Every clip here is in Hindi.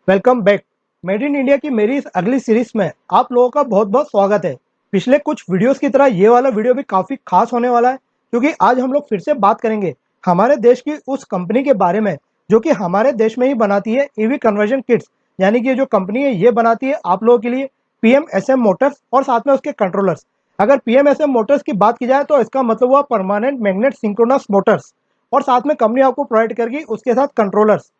Welcome back. Made in India की मेरी इस अगली सीरीज में आप लोगों का बहुत बहुत स्वागत है। पिछले कुछ वीडियोस की तरह ये वाला वीडियो भी काफ़ी खास होने वाला है, क्योंकि आज हम लोग फिर से बात करेंगे हमारे देश की उस कंपनी के बारे में जो कि हमारे देश में ही बनाती है ईवी कन्वर्जन किट्स। यानी कि जो कंपनी है ये बनाती है आप लोगों के लिए पीएमएसएम मोटर्स और साथ में उसके कंट्रोलर्स। अगर पीएमएसएम मोटर्स की बात की जाए तो इसका मतलब हुआ परमानेंट मैग्नेट सिंक्रोनस मोटर्स, और साथ में कंपनी आपको प्रोवाइड करेगी उसके साथ कंट्रोलर्स।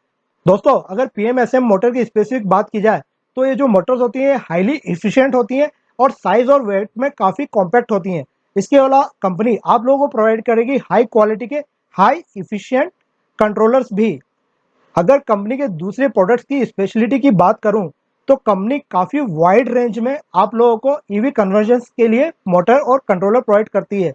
दोस्तों, अगर पीएमएसएम मोटर की स्पेसिफिक बात की जाए तो ये जो मोटर्स होती हैं हाईली इफिशिएंट होती हैं और साइज और वेट में काफ़ी कॉम्पैक्ट होती हैं। इसके अलावा कंपनी आप लोगों को प्रोवाइड करेगी हाई क्वालिटी के हाई इफिशिएंट कंट्रोलर्स भी। अगर कंपनी के दूसरे प्रोडक्ट्स की स्पेशलिटी की बात करूं तो कंपनी काफ़ी वाइड रेंज में आप लोगों को ईवी कन्वर्जन्स के लिए मोटर और कंट्रोलर प्रोवाइड करती है।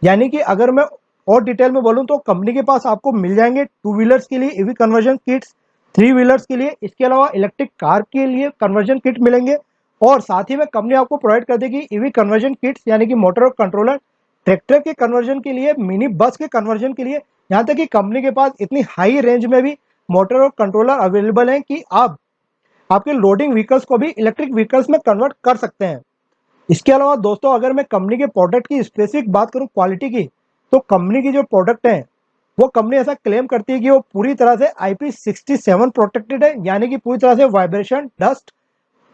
यानी कि अगर मैं और डिटेल में बोलूं तो कंपनी के पास आपको मिल जाएंगे टू व्हीलर्स के लिए EV conversion kits, three wheelers के लिए, इसके अलावा इलेक्ट्रिक कार के लिए कन्वर्जन किट मिलेंगे, और साथ ही में कंपनी आपको प्रोवाइड कर देगी ईवी कन्वर्जन किट्स यानी कि मोटर और कंट्रोलर, ट्रैक्टर के कन्वर्जन के लिए, मिनी बस के कन्वर्जन के लिए। यहाँ तक कि कंपनी के पास इतनी हाई रेंज में भी मोटर और कंट्रोलर अवेलेबल हैं कि आप आपके लोडिंग व्हीकल्स को भी इलेक्ट्रिक व्हीकल्स में कन्वर्ट कर सकते हैं। इसके अलावा दोस्तों, अगर मैं कंपनी के प्रोडक्ट की स्पेसिफिक बात करूं क्वालिटी की, तो कंपनी की जो प्रोडक्ट है वो कंपनी ऐसा क्लेम करती है कि वो पूरी तरह से IP67 प्रोटेक्टेड है, यानी कि पूरी तरह से वाइब्रेशन, डस्ट,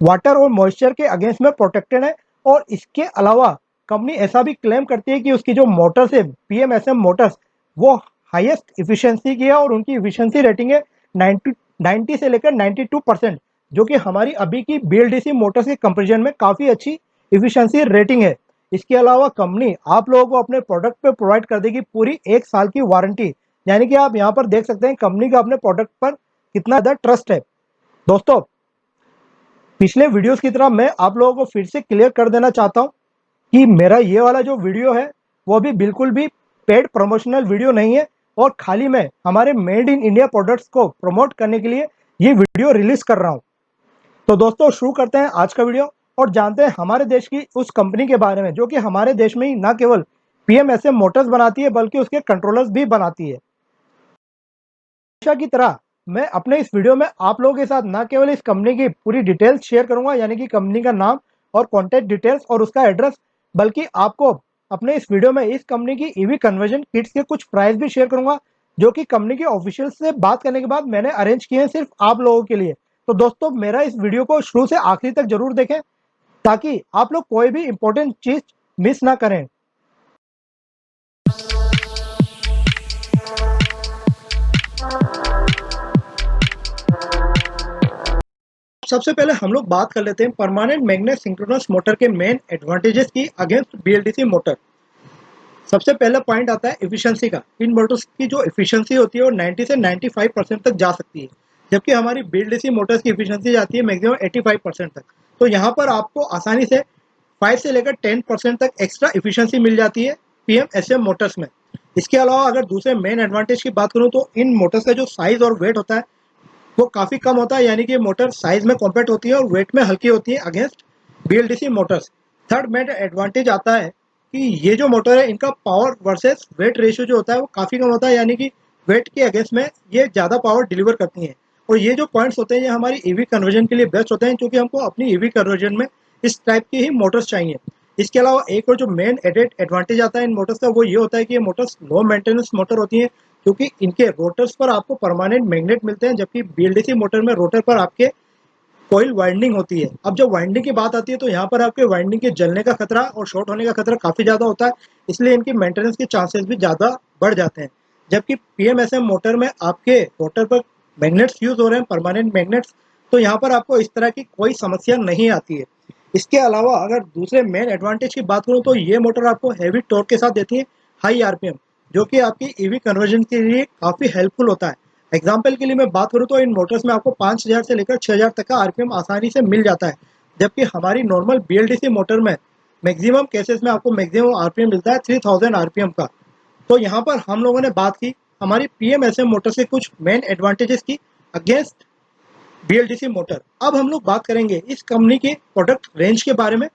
वाटर और मॉइस्चर के अगेंस्ट में प्रोटेक्टेड है। और इसके अलावा कंपनी ऐसा भी क्लेम करती है कि उसकी जो मोटर्स है पीएमएसएम मोटर्स वो हाईएस्ट इफिशियंसी की है, और उनकी इफिशियंसी रेटिंग है 90 से लेकर 92%, जो कि हमारी अभी की बीएलडीसी मोटर्स के कंपेरिजन में काफ़ी अच्छी इफिशियंसी रेटिंग है। इसके अलावा कंपनी आप लोगों को अपने प्रोडक्ट पे प्रोवाइड कर देगी पूरी 1 साल की वारंटी। यानी कि आप यहाँ पर देख सकते हैं कंपनी का अपने प्रोडक्ट पर कितना ज़्यादा ट्रस्ट है। दोस्तों, पिछले वीडियोस की तरह मैं आप लोगों को फिर से क्लियर कर देना चाहता हूँ कि मेरा ये वाला जो वीडियो है वो भी बिल्कुल भी पेड प्रमोशनल वीडियो नहीं है, और खाली मैं हमारे मेड इन इंडिया प्रोडक्ट्स को प्रमोट करने के लिए ये वीडियो रिलीज कर रहा हूँ। तो दोस्तों, शुरू करते हैं आज का वीडियो और जानते हैं हमारे देश की उस कंपनी के बारे में जो कि हमारे देश में ही न केवल पीएमएसएम मोटर्स बनाती है बल्कि उसके कंट्रोलर्स भी बनाती है। हमेशा की तरह मैं अपने इस वीडियो में आप लोगों के साथ न केवल इस कंपनी की पूरी डिटेल्स शेयर करूंगा, यानी कि कंपनी का नाम और कॉन्टैक्ट डिटेल्स और उसका एड्रेस, बल्कि आपको अपने इस वीडियो में इस कंपनी की ईवी कन्वर्जन किट्स के कुछ प्राइस भी शेयर करूंगा, जो कि कंपनी के ऑफिशियल से बात करने के बाद मैंने अरेंज किए हैं सिर्फ आप लोगों के लिए। तो दोस्तों, मेरा इस वीडियो को शुरू से आखिरी तक जरूर देखें ताकि आप लोग कोई भी इंपॉर्टेंट चीज मिस ना करें। सबसे पहले हम लोग बात कर लेते हैं परमानेंट मैग्नेट सिंक्रोनस मोटर के मेन एडवांटेजेस की अगेंस्ट बीएलडीसी मोटर। सबसे पहला पॉइंट आता है एफिशिएंसी का। इन मोटर्स की जो एफिशिएंसी होती है वो 90 से 95% तक जा सकती है, जबकि हमारी बीएलडीसी मोटर्स की एफिशिएंसी जाती है मैक्सिमम 85% तक। तो यहाँ पर आपको आसानी से 5 से लेकर 10% तक एक्स्ट्रा एफिशिएंसी मिल जाती है पीएमएसएम मोटर्स में। इसके अलावा अगर दूसरे मेन एडवांटेज की बात करूँ तो इन मोटर्स का जो साइज और वेट होता है वो काफ़ी कम होता है, यानी कि मोटर साइज में कॉम्पैक्ट होती है और वेट में हल्की होती है against BLDC Motors. Third main advantage आता है कि ये जो मोटर है इनका पावर वर्सेस वेट रेशियो जो होता है वो काफ़ी कम होता है, यानी कि वेट के अगेंस्ट में ये ज़्यादा पावर डिलीवर करती हैं। और ये जो पॉइंट्स होते हैं ये हमारी ईवी कन्वर्जन के लिए बेस्ट होते हैं, क्योंकि हमको अपनी ईवी कन्वर्जन में इस टाइप की ही मोटर्स चाहिए। इसके अलावा एक और जो मेन एडेड एडवांटेज आता है इन मोटर्स का वो ये होता है कि ये मोटर्स लो मेंटेनेंस मोटर होती हैं, क्योंकि इनके रोटर्स पर आपको परमानेंट मैग्नेट मिलते हैं, जबकि बीएलडीसी मोटर में रोटर पर आपके कोयल वाइंडिंग होती है। अब जब वाइंडिंग की बात आती है तो यहाँ पर आपके वाइंडिंग के जलने का खतरा और शॉर्ट होने का खतरा काफ़ी ज़्यादा होता है, इसलिए इनकी मेंटेनेंस के चांसेस भी ज़्यादा बढ़ जाते हैं। जबकि पीएमएसएम मोटर में आपके रोटर पर मैग्नेट्स यूज हो रहे हैं, परमानेंट मैग्नेट्स, तो यहाँ पर आपको इस तरह की कोई समस्या नहीं आती है। इसके अलावा अगर दूसरे मेन एडवांटेज की बात करूँ तो ये मोटर आपको हैवी टॉर्क के साथ देती है, हाई आरपीएम, जो कि आपकी ईवी कन्वर्जन के लिए काफ़ी हेल्पफुल होता है। एग्जाम्पल के लिए मैं बात करूँ तो इन मोटर्स में आपको 5000 से लेकर 6000 तक का आरपीएम आसानी से मिल जाता है, जबकि हमारी नॉर्मल बीएलडीसी मोटर में मैक्सिमम केसेस में आपको मैक्सिमम आरपीएम मिलता है 3000 आरपीएम का। तो यहाँ पर हम लोगों ने बात की हमारी पीएमएसएम मोटर से कुछ मेन एडवांटेजेस की अगेंस्ट बीएलडीसी मोटर। अब हम लोग बात करेंगे इस कंपनी के प्रोडक्ट रेंज के बारे में।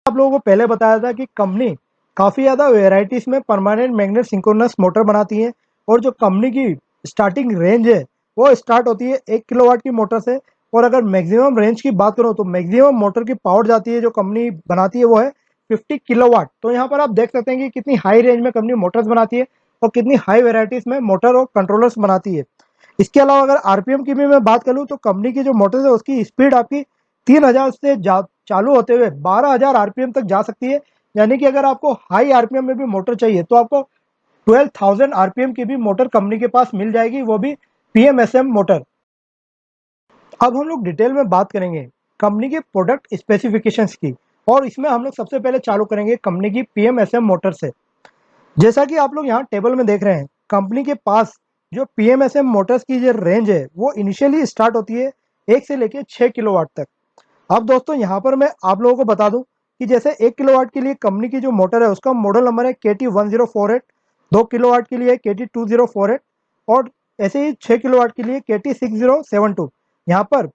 आप लोगों को पहले बताया था कि कंपनी काफ़ी ज़्यादा वेराइटीज़ में परमानेंट मैग्नेट सिंक्रोनस मोटर बनाती है, और जो कंपनी की स्टार्टिंग रेंज है वो स्टार्ट होती है 1 किलोवाट की मोटर से। और अगर मैक्सिमम रेंज की बात करूँ तो मैक्सिमम मोटर की पावर जाती है जो कंपनी बनाती है वो है 50 किलोवाट। तो यहाँ पर आप देख सकते हैं कि कितनी हाई रेंज में कंपनी मोटर्स बनाती है और कितनी हाई वेराइटीज में मोटर और कंट्रोलर्स बनाती है। इसके अलावा अगर आरपीएम की भी मैं बात करूँ तो कंपनी की जो मोटर है उसकी स्पीड आपकी 3000 से चालू होते हुए 12000 आरपीएम तक जा सकती है। यानी कि अगर आपको हाई आरपीएम में भी मोटर चाहिए तो आपको 12000 आरपीएम की भी मोटर कंपनी के पास मिल जाएगी, वो भी पीएमएसएम मोटर। अब हम लोग डिटेल में बात करेंगे कंपनी के प्रोडक्ट स्पेसिफिकेशंस की, और इसमें हम लोग सबसे पहले चालू करेंगे कंपनी की पीएमएसएम मोटर से। जैसा कि आप लोग यहाँ टेबल में देख रहे हैं, कंपनी के पास जो पीएमएसएम मोटर्स की जो रेंज है वो इनिशियली स्टार्ट होती है 1 से लेकर 6 किलोवाट तक। अब दोस्तों यहाँ पर मैं आप लोगों को बता दूं कि जैसे 1 किलोवाट के लिए कंपनी की जो मोटर है उसका मॉडल नंबर है KT1048, 2 किलोवाट के लिए KT2048, और ऐसे ही 6 किलोवाट के लिए KT6072। यहाँ पर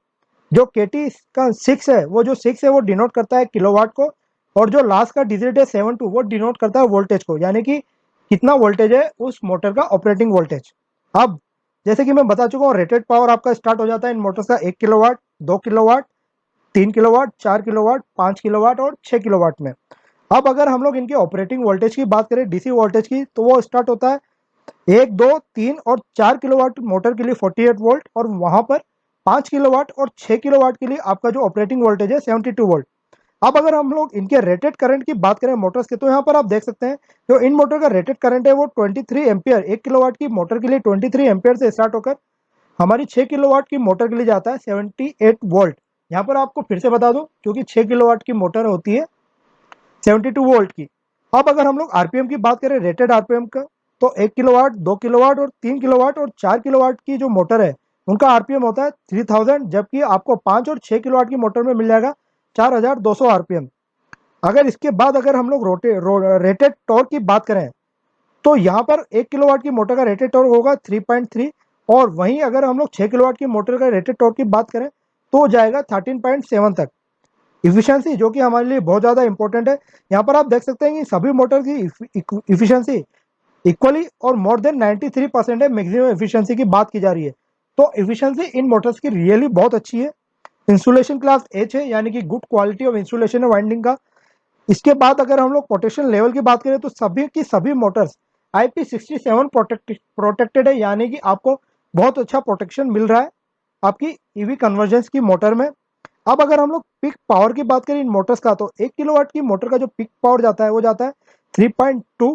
जो KT का 6 है, वो जो 6 है वो डिनोट करता है किलोवाट को, और जो लास्ट का डिजिट है 72 वो डिनोट करता है वोल्टेज को, यानी कि कितना वोल्टेज है उस मोटर का ऑपरेटिंग वोल्टेज। अब जैसे कि मैं बता चुका हूँ, रेटेड पावर आपका स्टार्ट हो जाता है इन मोटर्स का 1 kilowatt, 2 kilowatt, 3 kilowatt, 4 kilowatt, 5 kilowatt और 6 किलोवाट में। अब अगर हम लोग इनके ऑपरेटिंग वोल्टेज की बात करें डीसी वोल्टेज की, तो वो स्टार्ट होता है 1, 2, 3 और 4 किलोवाट मोटर के लिए 48 वोल्ट, और वहां पर 5 किलोवाट और 6 किलोवाट के लिए आपका जो ऑपरेटिंग वोल्टेज है 72 वोल्ट। अब अगर हम लोग इनके रेटेड करंट की बात करें मोटर्स के, तो यहाँ पर आप देख सकते हैं जो इन मोटर का रेटेड करंट है वो 23 एम्पियर, 1 किलोवाट की मोटर के लिए 23 एम्पियर से स्टार्ट होकर हमारी 6 किलोवाट की मोटर के लिए जाता है 78 वोल्ट। यहाँ पर आपको फिर से बता दूं, क्योंकि 6 किलोवाट की मोटर होती है 72 वोल्ट की। अब अगर हम लोग आरपीएम की बात करें, रेटेड आरपीएम का, तो 1 किलोवाट, 2 किलोवाट और 3 किलोवाट और 4 किलोवाट की जो मोटर है उनका आरपीएम होता है 3000, जबकि आपको 5 और 6 किलोवाट की मोटर में मिल जाएगा 4200 आरपीएम। अगर इसके बाद अगर हम लोग रेटेड टॉर्क की बात करें, तो यहाँ पर 1 किलोवाट की मोटर का रेटेड टॉर्क होगा 3.3, और वहीं अगर हम लोग 6 किलोवाट की मोटर का रेटेड टॉर्क की बात करें तो हो जाएगा 13.7 तक। इफिशियंसी जो कि हमारे लिए बहुत ज़्यादा इंपॉर्टेंट है, यहाँ पर आप देख सकते हैं कि सभी मोटर की इफिशियंसी इक्वली और मोर देन 93% है। मैक्सिमम एफिशिएंसी की बात की जा रही है, तो एफिशिएंसी इन मोटर्स की रियली बहुत अच्छी है। इंसुलेशन क्लास एच है, यानी कि गुड क्वालिटी ऑफ इंसुलेशन है वाइंडिंग का। इसके बाद अगर हम लोग प्रोटेक्शन लेवल की बात करें तो सभी की सभी मोटर्स IP67 प्रोटेक्टेड है, यानी कि आपको बहुत अच्छा प्रोटेक्शन मिल रहा है आपकी ईवी कन्वर्जेंस की मोटर में। अब अगर हम लोग पिक पावर की बात करें इन मोटर्स का, तो 1 किलोवाट की मोटर का जो पिक पावर जाता है वो जाता है 3.2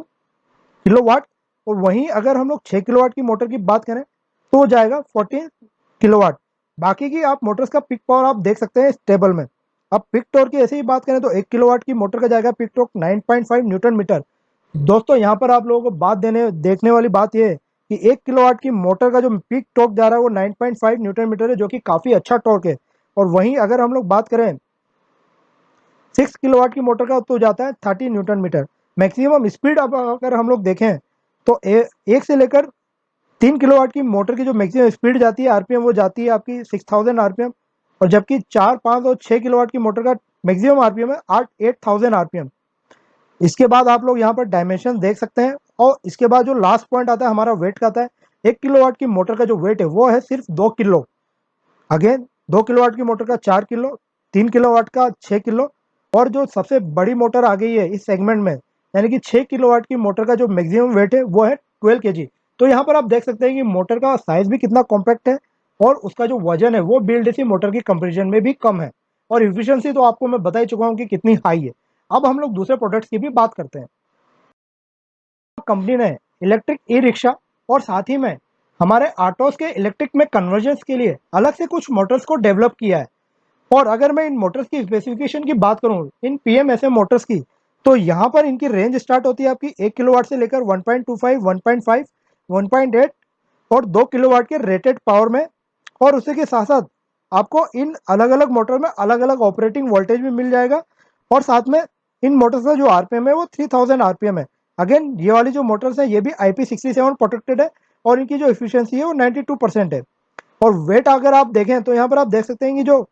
किलोवाट, और वहीं अगर हम लोग 6 किलोवाट की मोटर की बात करें तो वो जाएगा 14 किलोवाट। बाकी की आप मोटर्स का पिक पावर आप देख सकते हैं इस टेबल में। अब पिक टॉर्क की ऐसे ही बात करें तो 1 किलोवाट की मोटर का जाएगा पिक टॉर्क 9.5 न्यूटन मीटर। दोस्तों यहाँ पर आप लोगों को बात देखने वाली बात यह है कि 1 किलोवाट की मोटर का जो पिक टॉर्क जा रहा है वो 9.5 न्यूटन मीटर है, जो कि काफी अच्छा टॉर्क है। और वहीं अगर हम लोग बात करें 6 किलोवाट की मोटर का, तो जाता है 30 न्यूटन मीटर। मैक्सिमम स्पीड अब अगर हम लोग देखें तो एक से लेकर 3 किलोवाट की मोटर की जो मैक्सिमम स्पीड जाती है आरपीएम, वो जाती है आपकी 6000 आरपीएम, और जबकि 4, 5 और 6 किलोवाट की मोटर का मैक्सिमम आरपीएम है 8000 आरपीएम। इसके बाद आप लोग यहाँ पर डायमेंशन देख सकते हैं, और इसके बाद जो लास्ट पॉइंट आता है हमारा वेट का आता है। 1 किलोवाट की मोटर का जो वेट है वो है सिर्फ 2 किलो। अगेन 2 किलोवाट की मोटर का 4 किलो, 3 किलोवाट का 6 किलो, और जो सबसे बड़ी मोटर आ गई है इस सेगमेंट में, यानी कि 6 किलोवाट की मोटर का जो मैक्सिमम वेट है वो है 12 kg। तो यहाँ पर आप देख सकते हैं कि मोटर का साइज भी कितना कॉम्पैक्ट है, और उसका जो वजन है वो बिल्ड एसी मोटर की कंपेरिजन में भी कम है, और इफिशियंसी तो आपको मैं बता ही चुका हूँ कि कितनी हाई है। अब हम लोग दूसरे प्रोडक्ट्स की भी बात करते हैं। कंपनी ने इलेक्ट्रिक ई रिक्शा और साथ ही में हमारे ऑटोस के इलेक्ट्रिक में कन्वर्जेंस के लिए अलग से कुछ मोटर्स को डेवलप किया है। और अगर मैं इन मोटर्स की स्पेसिफिकेशन की बात करूं इन पीएमएसएम मोटर्स की, तो यहाँ पर इनकी रेंज स्टार्ट होती है आपकी 1 किलोवाट से लेकर 1.25, 1.5, 1.8 और 2 किलोवाट के रेटेड पावर में। और उसी के साथ साथ आपको इन अलग अलग मोटर में अलग अलग ऑपरेटिंग वोल्टेज भी मिल जाएगा, और साथ में इन मोटर्स का जो आरपीएम है वो 3000 आरपीएम है। अगेन ये वाली जो मोटर्स है ये भी IP67 प्रोटेक्टेड है, और इनकी जो एफिशिएंसी है वो 92% है। और वेट अगर आप देखें तो यहाँ पर आप देख सकते हैं कि जो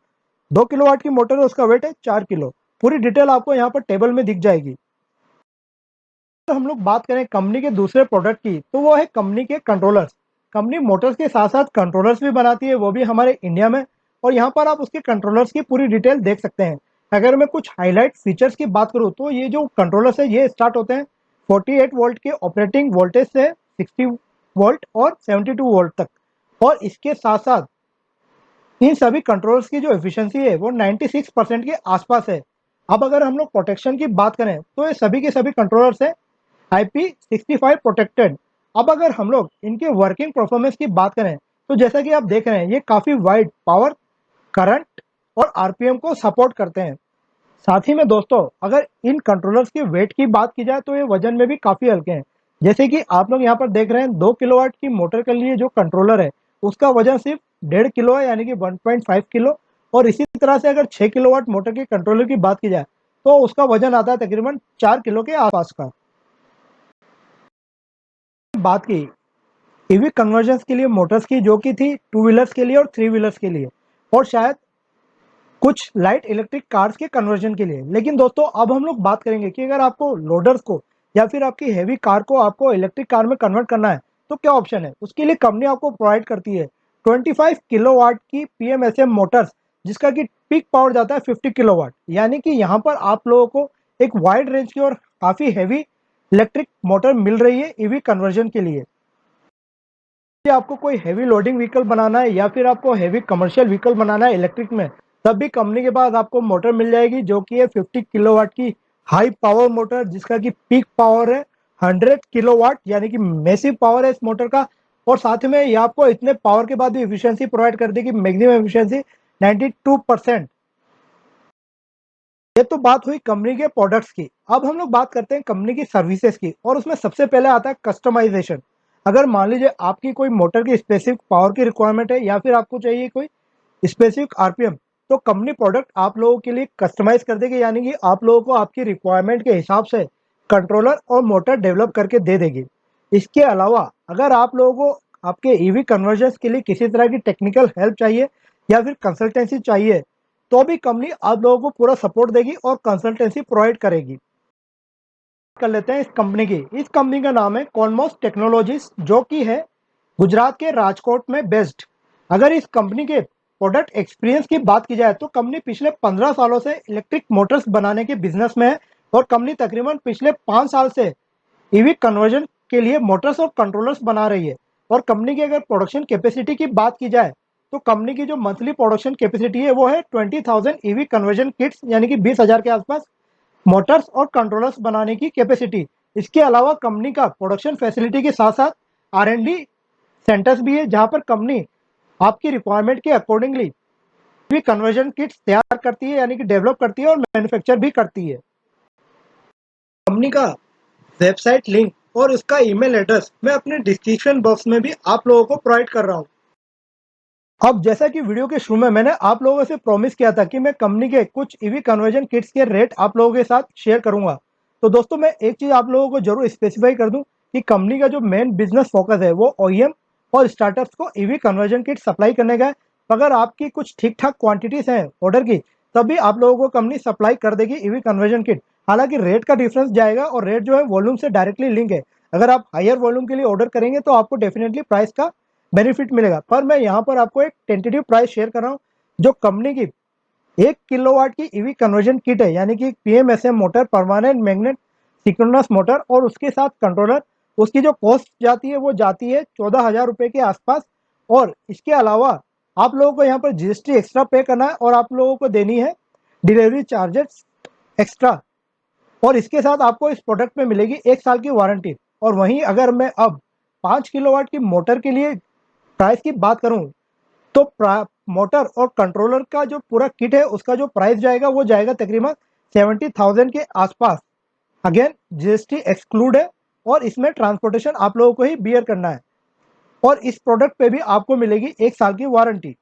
2 किलोवाट की मोटर है उसका वेट है 4 किलो। पूरी डिटेल आपको यहाँ पर टेबल में दिख जाएगी। तो हम लोग बात करें कंपनी के दूसरे प्रोडक्ट की, तो वो है कंपनी के कंट्रोलर्स। कंपनी मोटर्स के साथ साथ कंट्रोलर्स भी बनाती है, वो भी हमारे इंडिया में। और यहाँ पर आप उसके कंट्रोलर्स की पूरी डिटेल देख सकते हैं। अगर मैं कुछ हाईलाइट फीचर्स की बात करूँ तो ये जो कंट्रोलर्स है ये स्टार्ट होते हैं 48 वोल्ट के ऑपरेटिंग वोल्टेज से 60 वोल्ट और 72 वोल्ट तक। और इसके साथ साथ इन सभी कंट्रोलर्स की जो एफिशिएंसी है वो 96% के आसपास है। अब अगर हम लोग प्रोटेक्शन की बात करें तो ये सभी के सभी कंट्रोलर्स है IP65 प्रोटेक्टेड। अब अगर हम लोग इनके वर्किंग परफॉर्मेंस की बात करें तो जैसा कि आप देख रहे हैं ये काफ़ी वाइड पावर, करंट और आरपीएम को सपोर्ट करते हैं। साथ ही में दोस्तों अगर इन कंट्रोलर्स के वेट की बात की जाए तो ये वजन में भी काफ़ी हल्के हैं। जैसे कि आप लोग यहाँ पर देख रहे हैं 2 किलोवाट की मोटर के लिए जो कंट्रोलर है उसका वजन सिर्फ 1.5 किलो है, यानी कि 1.5 किलो। और इसी तरह से अगर 6 किलोवाट मोटर के कंट्रोलर की बात की जाए तो उसका वजन आता है तकरीबन 4 किलो के आसपास का। बात की ईवी कन्वर्जन्स के लिए मोटर्स की, जो कि थी 2 व्हीलर्स के लिए और 3 व्हीलर्स के लिए, और शायद कुछ लाइट इलेक्ट्रिक कार्स के कन्वर्जन के लिए। लेकिन दोस्तों अब हम लोग बात करेंगे कि अगर आपको लोडर्स को या फिर आपकी हेवी कार को आपको इलेक्ट्रिक कार में कन्वर्ट करना है तो क्या ऑप्शन है। उसके लिए कंपनी आपको प्रोवाइड करती है 25 किलोवाट की PMSM मोटर्स, जिसका कि पीक पावर जाता है 50 किलोवाट। यानी कि यहाँ पर आप लोगों को एक वाइड रेंज की और काफ़ी हैवी इलेक्ट्रिक मोटर मिल रही है ईवी कन्वर्जन के लिए। यदि आपको कोई हैवी लोडिंग व्हीकल बनाना है या फिर आपको हैवी कमर्शियल व्हीकल बनाना है इलेक्ट्रिक में, तब भी कंपनी के पास आपको मोटर मिल जाएगी जो कि है 50 किलोवाट की हाई पावर मोटर, जिसका कि पीक पावर है 100 किलोवाट, यानी कि मैसिव पावर है इस मोटर का। और साथ में ये आपको इतने पावर के बाद भी एफिशिएंसी प्रोवाइड कर देगी, मैक्सिमम एफिशिएंसी 92%। ये तो बात हुई कंपनी के प्रोडक्ट्स की। अब हम लोग बात करते हैं कंपनी की सर्विसेज की, और उसमें सबसे पहले आता है कस्टमाइजेशन। अगर मान लीजिए आपकी कोई मोटर की स्पेसिफिक पावर की रिक्वायरमेंट है या फिर आपको चाहिए कोई स्पेसिफिक आरपीएम, तो कंपनी प्रोडक्ट आप लोगों के लिए कस्टमाइज कर देगी, यानी कि आप लोगों को आपकी रिक्वायरमेंट के हिसाब से कंट्रोलर और मोटर डेवलप करके दे देगी। इसके अलावा अगर आप लोगों को आपके ईवी कन्वर्जन्स के लिए किसी तरह की टेक्निकल हेल्प चाहिए या फिर कंसल्टेंसी चाहिए, तो भी कंपनी आप लोगों को पूरा सपोर्ट देगी और कंसल्टेंसी प्रोवाइड करेगी। कर लेते हैं इस कंपनी का नाम है कॉनमोस टेक्नोलॉजीज, जो कि है गुजरात के राजकोट में बेस्ड। अगर इस कंपनी के प्रोडक्ट एक्सपीरियंस की बात की जाए तो कंपनी पिछले 15 सालों से इलेक्ट्रिक मोटर्स बनाने के बिजनेस में है, और कंपनी तकरीबन पिछले 5 साल से ईवी कन्वर्जन के लिए मोटर्स और कंट्रोलर्स बना रही है। और कंपनी की अगर प्रोडक्शन कैपेसिटी की बात की जाए तो कंपनी की जो मंथली प्रोडक्शन कैपेसिटी है वो है 20,000 ईवी कन्वर्जन किट्स, यानी कि 20,000 के आसपास मोटर्स और कंट्रोलर्स बनाने की कैपेसिटी। इसके अलावा कंपनी का प्रोडक्शन फैसिलिटी के साथ साथ R&D सेंटर्स भी है, जहां पर कंपनी आपकी रिक्वायरमेंट के अकॉर्डिंगली भी कन्वर्जन किट्स तैयार करती है, यानी कि डेवलप करती है और मैन्युफैक्चर भी करती है। कंपनी का वेबसाइट लिंक और उसका ईमेल एड्रेस मैं अपने डिस्क्रिप्शन बॉक्स में भी आप लोगों को प्रोवाइड कर रहा हूँ। अब जैसा कि वीडियो के शुरू में मैंने आप लोगों से प्रॉमिस किया था कि मैं कंपनी के कुछ ईवी कन्वर्जन किट्स के रेट आप लोगों के साथ शेयर करूंगा, तो दोस्तों मैं एक चीज़ आप लोगों को जरूर स्पेसिफाई कर दूं कि कंपनी का जो मेन बिजनेस फोकस है वो OEM और स्टार्टअप्स को ईवी कन्वर्जन किट सप्लाई करने का है। अगर आपकी कुछ ठीक ठाक क्वांटिटीज हैं ऑर्डर की, तभी आप लोगों को कंपनी सप्लाई कर देगी ईवी कन्वर्जन किट। हालांकि रेट का डिफरेंस जाएगा, और रेट जो है वॉल्यूम से डायरेक्टली लिंक है। अगर आप हायर वॉल्यूम के लिए ऑर्डर करेंगे तो आपको डेफिनेटली प्राइस का बेनिफिट मिलेगा। पर मैं यहाँ पर आपको एक टेंटेटिव प्राइस शेयर कर रहा हूँ। जो कंपनी की 1 किलोवाट की ईवी कन्वर्जन किट है, यानी कि PMSM motor, permanent magnet synchronous motor और उसके साथ कंट्रोलर, उसकी जो कॉस्ट जाती है वो जाती है 14,000 रुपये के आसपास। और इसके अलावा आप लोगों को यहाँ पर GST एक्स्ट्रा पे करना है, और आप लोगों को देनी है डिलीवरी चार्जेस एक्स्ट्रा। और इसके साथ आपको इस प्रोडक्ट में मिलेगी 1 साल की वारंटी। और वहीं अगर मैं अब 5 किलोवाट की मोटर के लिए प्राइस की बात करूं तो मोटर और कंट्रोलर का जो पूरा किट है उसका जो प्राइस जाएगा वो जाएगा तकरीबन 70,000 के आसपास। अगेन GST एक्सक्लूड है, और इसमें ट्रांसपोर्टेशन आप लोगों को ही बियर करना है। और इस प्रोडक्ट पे भी आपको मिलेगी 1 साल की वारंटी।